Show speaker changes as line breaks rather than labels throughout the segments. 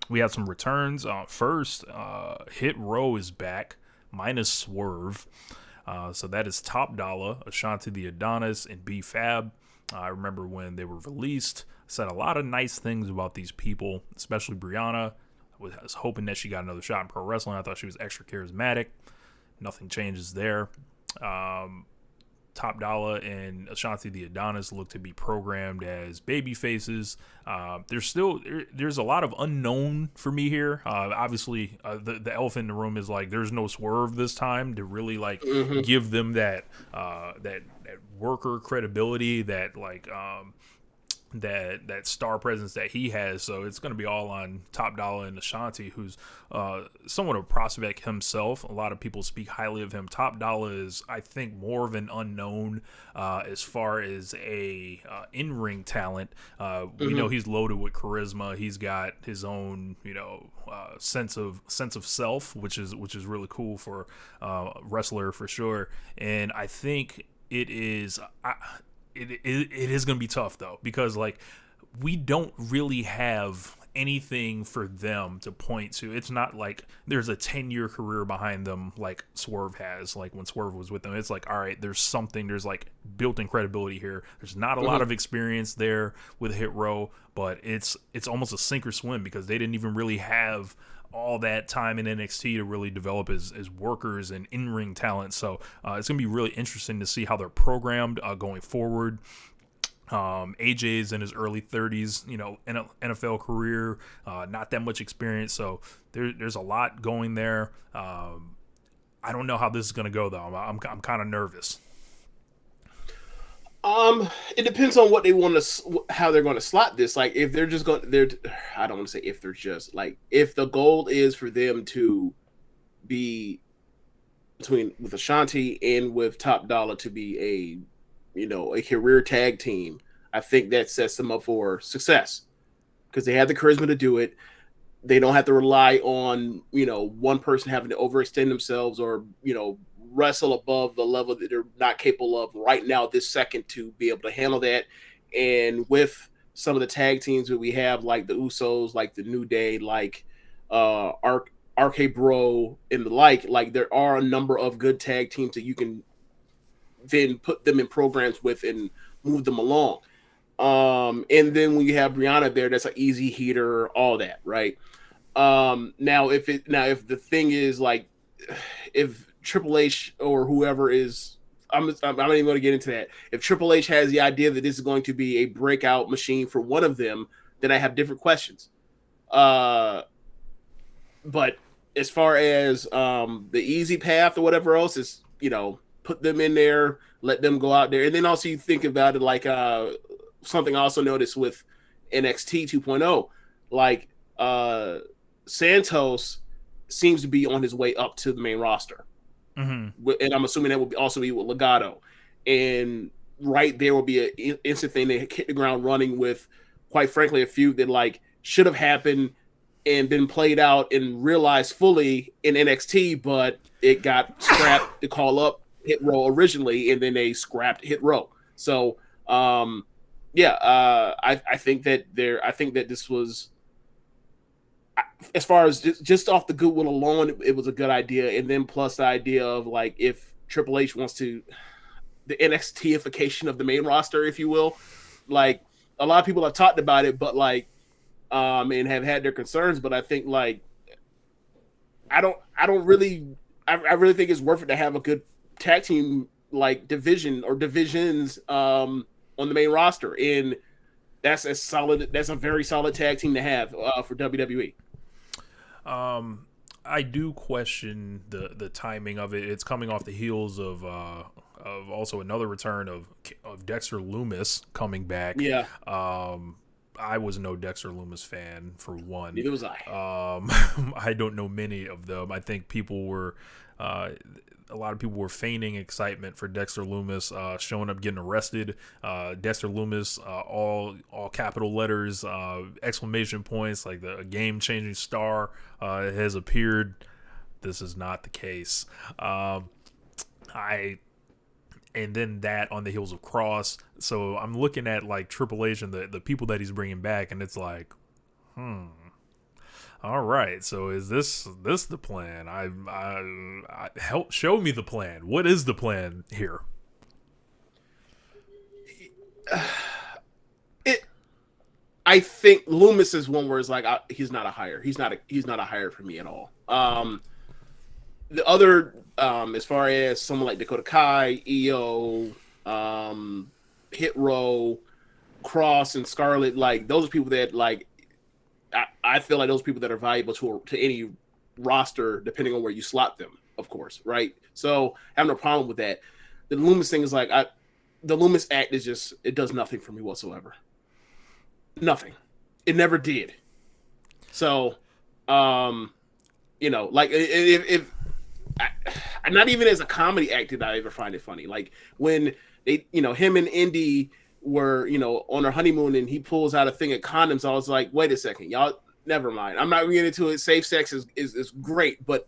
We have some returns. First, Hitrow is back, minus Swerve. So that is Top Dollar, Ashanti the Adonis, and B Fab. I remember when they were released, said a lot of nice things about these people, especially Brianna. I was hoping that she got another shot in pro wrestling. I thought she was extra charismatic. Nothing changes there. Top Dollar and Ashanti the Adonis look to be programmed as baby faces. There's a lot of unknown for me here. Obviously, the elephant in the room is like there's no Swerve this time to really like give them that worker credibility, that star presence that he has. So it's going to be all on Top Dollar and Ashanti, who's somewhat of a prospect himself. A lot of people speak highly of him. Top Dollar is, I think, more of an unknown as far as a in-ring talent. We know he's loaded with charisma. He's got his own, sense of self, which is really cool for a wrestler for sure. And I think it is. It is going to be tough though, because like we don't really have anything for them to point to. It's not like there's a 10-year career behind them like Swerve has. Like when Swerve was with them, it's like, all right, there's like built-in credibility here. There's not a lot of experience there with Hitrow, but it's almost a sink or swim because they didn't even really have all that time in NXT to really develop as workers and in-ring talent. So it's going to be really interesting to see how they're programmed going forward. AJ's in his early 30s, NFL career, not that much experience. So there's a lot going there. I don't know how this is going to go, though. I'm kind of nervous.
It depends on what they want to, how they're going to slot this. Like, if they're just going, I don't want to say if they're just like, if the goal is for them to be with Ashanti and with Top Dollar to be a career tag team, I think that sets them up for success because they have the charisma to do it. They don't have to rely on, one person having to overextend themselves or, wrestle above the level that they're not capable of right now, this second, to be able to handle that. And with some of the tag teams that we have, like the Usos, like the New Day, like RK Bro, and the like there are a number of good tag teams that you can then put them in programs with and move them along. And then when you have Brianna there, that's an easy heater, all that, right? Now if the thing is like, if Triple H or whoever is, I'm not even going to get into that. If Triple H has the idea that this is going to be a breakout machine for one of them, then I have different questions. But as far as the easy path or whatever else is, put them in there, let them go out there. And then also you think about it like something I also noticed with NXT 2.0, like Santos seems to be on his way up to the main roster. And I'm assuming that will also be with Legado. And right there will be an instant thing. They hit the ground running with, quite frankly, a feud that like should have happened and been played out and realized fully in NXT, but it got scrapped to call up Hitrow originally, and then they scrapped Hitrow. So, I think that this was, as far as just off the goodwill alone, it was a good idea. And then plus the idea of like, if Triple H wants to, the NXT-ification of the main roster, if you will, like a lot of people have talked about it, but like, and have had their concerns, but I think like, I really think it's worth it to have a good tag team like division or divisions on the main roster. And that's a very solid tag team to have for WWE.
I do question the timing of it. It's coming off the heels of also another return of Dexter Lumis coming back.
Yeah.
I was no Dexter Lumis fan, for one.
Neither was I.
I don't know many of them. I think a lot of people were feigning excitement for Dexter Lumis showing up, getting arrested. Dexter Lumis, all capital letters, exclamation points, like a game-changing star has appeared. This is not the case. And then that on the heels of Cross. So I'm looking at like Triple H and the people that he's bringing back, and it's like, All right. So is this the plan? I help show me the plan. What is the plan here?
It. I think Loomis is one where it's like he's not a hire. He's not a hire for me at all. The other, as far as someone like Dakota Kai, EO, Hitrow, Cross, and Scarlett, like those are people that like I feel like those people that are valuable to any roster, depending on where you slot them, of course, right? So I have no problem with that. The Loomis thing is like the Loomis act is just it does nothing for me whatsoever. Nothing. It never did. So, like if not even as a comedy act did I ever find it funny. Like when they, him and Indy were, on their honeymoon and he pulls out a thing of condoms. I was like, wait a second, y'all. Never mind. I'm not getting into it. Safe sex is great, but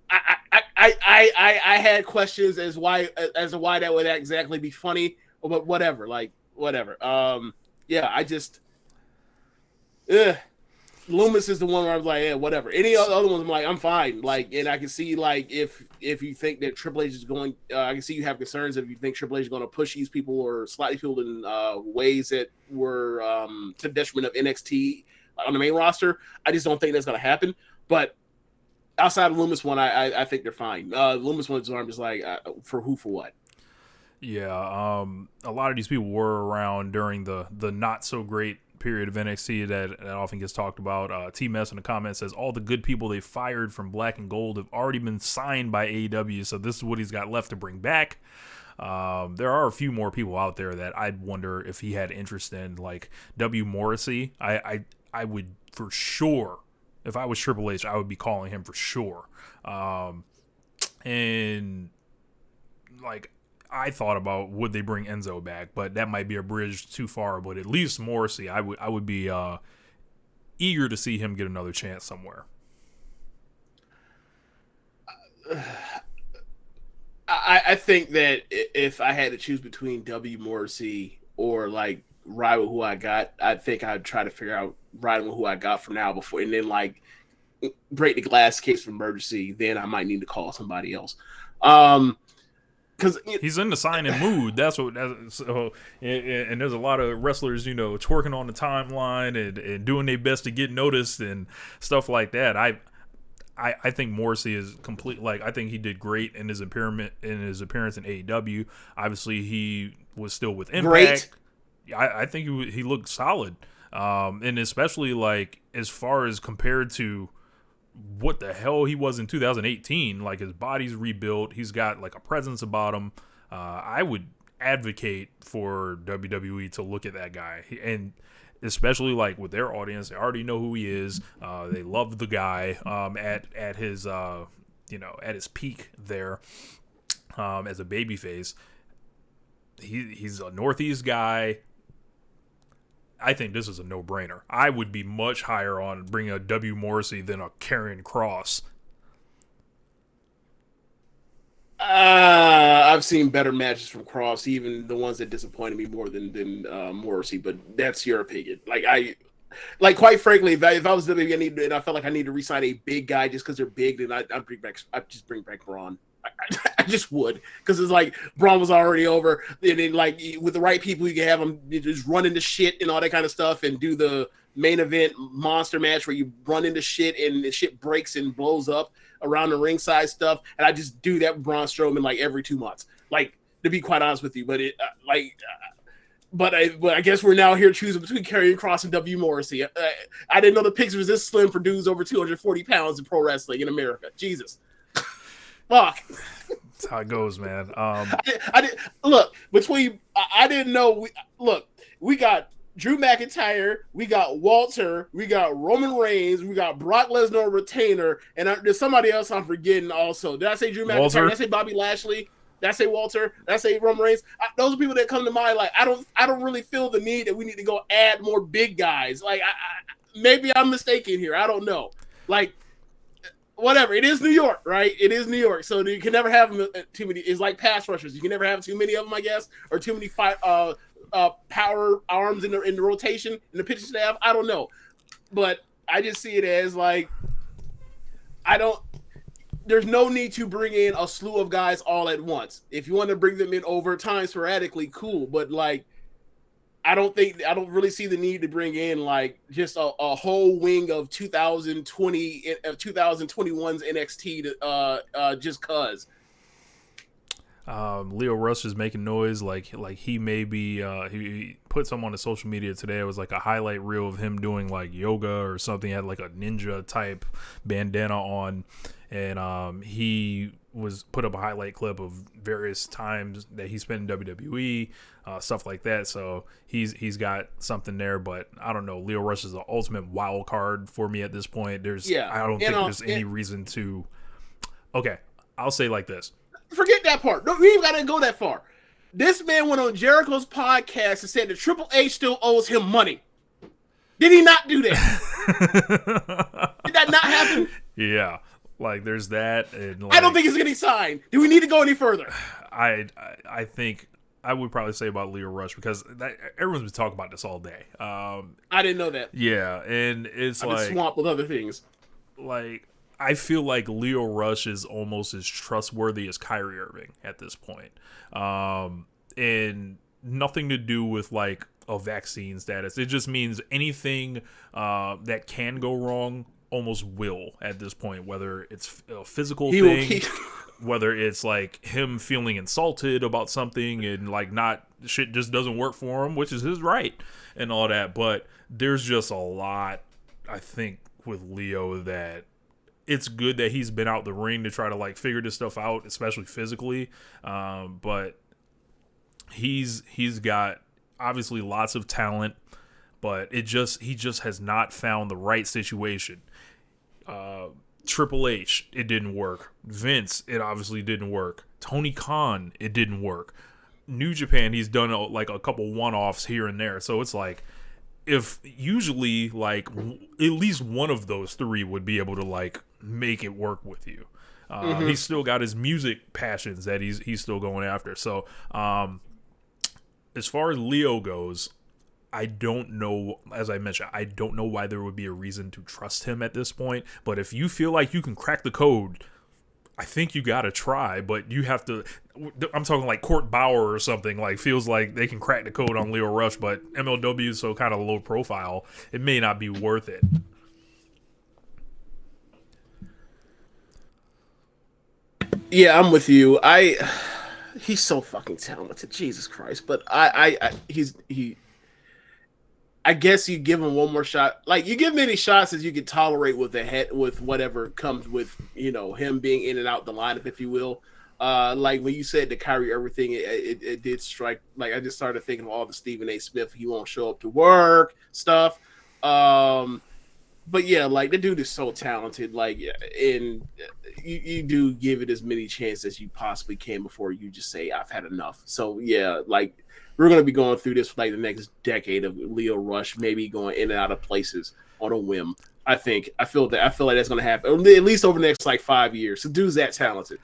I had questions as to why that would exactly be funny, but whatever. Like whatever. Yeah, I just, Loomis is the one where I was like, yeah, whatever. Any other ones, I'm like, I'm fine. Like, and I can see like if you think that Triple H is going, I can see you have concerns if you think Triple H is going to push these people or slot these people in ways that were to the detriment of NXT on the main roster. I just don't think that's going to happen. But outside of Loomis one, I think they're fine. Loomis one is I'm just like, for who, for what?
Yeah, a lot of these people were around during the not so great period of NXT that often gets talked about. T-Mess in the comments says all the good people they fired from Black and Gold have already been signed by AEW, so this is what he's got left to bring back. There are a few more people out there that I'd wonder if he had interest in, like W. Morrissey. I would for sure, if I was Triple H, I would be calling him for sure. And like, I thought about would they bring Enzo back, but that might be a bridge too far. But at least Morrissey, I would be eager to see him get another chance somewhere.
I think that if I had to choose between W. Morrissey or like ride with who I got, I think I'd try to figure out riding with who I got from now before, and then like break the glass case of emergency. Then I might need to call somebody else. Because
he's in the signing mood. So, and there's a lot of wrestlers, twerking on the timeline and doing their best to get noticed and stuff like that. I think Morrissey is complete. Like, I think he did great in his appearance in AEW. Obviously, he was still with Impact. Great. I think he looked solid, and especially like as far as compared to what the hell he was in 2018. Like, his body's rebuilt. He's got like a presence about him. I would advocate for WWE to look at that guy, and especially like with their audience, they already know who he is. They love the guy at his at his peak there as a babyface. He's a Northeast guy. I think this is a no-brainer. I would be much higher on bringing a W. Morrissey than a Karrion Kross.
I've seen better matches from Kross, even the ones that disappointed me more than Morrissy. But that's your opinion. Like quite frankly, if I was WWE and I felt like I need to re-sign a big guy just because they're big, then I'd just bring back Braun. I just would, because it's like Braun was already over, and then like with the right people, you can have him just run into shit and all that kind of stuff, and do the main event monster match where you run into shit and the shit breaks and blows up around the ringside stuff, and I just do that with Braun Strowman like every 2 months, like, to be quite honest with you. But but I guess we're now here choosing between Karrion Kross and W. Morrissey. I didn't know the picture was this slim for dudes over 240 pounds in pro wrestling in America. Jesus. Fuck.
That's how it goes, man.
I did look between. I didn't know. We got Drew McIntyre, we got Walter, we got Roman Reigns, we got Brock Lesnar retainer, and there's somebody else I'm forgetting. Also, did I say Drew McIntyre?
Walter?
Did I say Bobby Lashley? Did I say Walter? Did I say Roman Reigns? Those are people that come to mind. Like, I don't really feel the need that we need to go add more big guys. Like, maybe I'm mistaken here. I don't know. Like, whatever. It is New York, right? It is New York. So you can never have too many. It's like pass rushers. You can never have too many of them, I guess, or too many power arms in the rotation in the pitching staff. I don't know, but I just see it as like I don't. There's no need to bring in a slew of guys all at once. If you want to bring them in over time sporadically, cool. But like, I don't really see the need to bring in like just a whole wing of 2021's NXT to just cause.
Leo Rush is making noise like he may be he put some on his social media today. It was like a highlight reel of him doing like yoga or something. He had like a ninja type bandana on, and he was put up a highlight clip of various times that he spent in WWE, stuff like that. So he's got something there, but I don't know. Leo Rush is the ultimate wild card for me at this point. I don't think there's any reason to. Okay, I'll say like this.
Forget that part. No, we ain't gotta go that far. This man went on Jericho's podcast and said that Triple H still owes him money. Did he not do that? Did that not happen?
Yeah. Like there's that, and like,
I don't think he's getting signed. Do we need to go any further?
I think I would probably say about Leo Rush because everyone's been talking about this all day.
I didn't know that.
Yeah, and it's
I've been swamped with other things.
Like I feel like Leo Rush is almost as trustworthy as Kyrie Irving at this point, and nothing to do with like a vaccine status. It just means anything that can go wrong almost will at this point, whether it's a physical thing, whether it's like him feeling insulted about something and like not shit just doesn't work for him, which is his right and all that. But there's just a lot, I think, with Leo that it's good that he's been out the ring to try to like figure this stuff out, especially physically. But he's got obviously lots of talent, but he just has not found the right situation. Triple H, it didn't work. Vince, it obviously didn't work. Tony Khan, it didn't work. New Japan, he's done like a couple one-offs here and there. So it's like, if usually like at least one of those three would be able to like make it work with you. He's still got his music passions that he's still going after. So as far as Leo goes, I don't know, as I mentioned, I don't know why there would be a reason to trust him at this point. But if you feel like you can crack the code, I think you got to try. But you have to, I'm talking like Court Bauer or something, like feels like they can crack the code on Leo Rush, but MLW is so kind of low profile, it may not be worth it.
Yeah, I'm with you. He's so fucking talented, Jesus Christ. But I guess you give him one more shot. Like you give him any shots as you can tolerate with with whatever comes with, you know, him being in and out the lineup, if you will. Like when you said the Kyrie everything, it did strike. Like I just started thinking of all the Stephen A. Smith, he won't show up to work stuff. But yeah, like the dude is so talented. Like, and you do give it as many chances as you possibly can before you just say I've had enough. So yeah, like we're gonna be going through this for like the next decade of Leo Rush, maybe going in and out of places on a whim. I feel like that's gonna happen at least over the next like 5 years. So dude's that talented.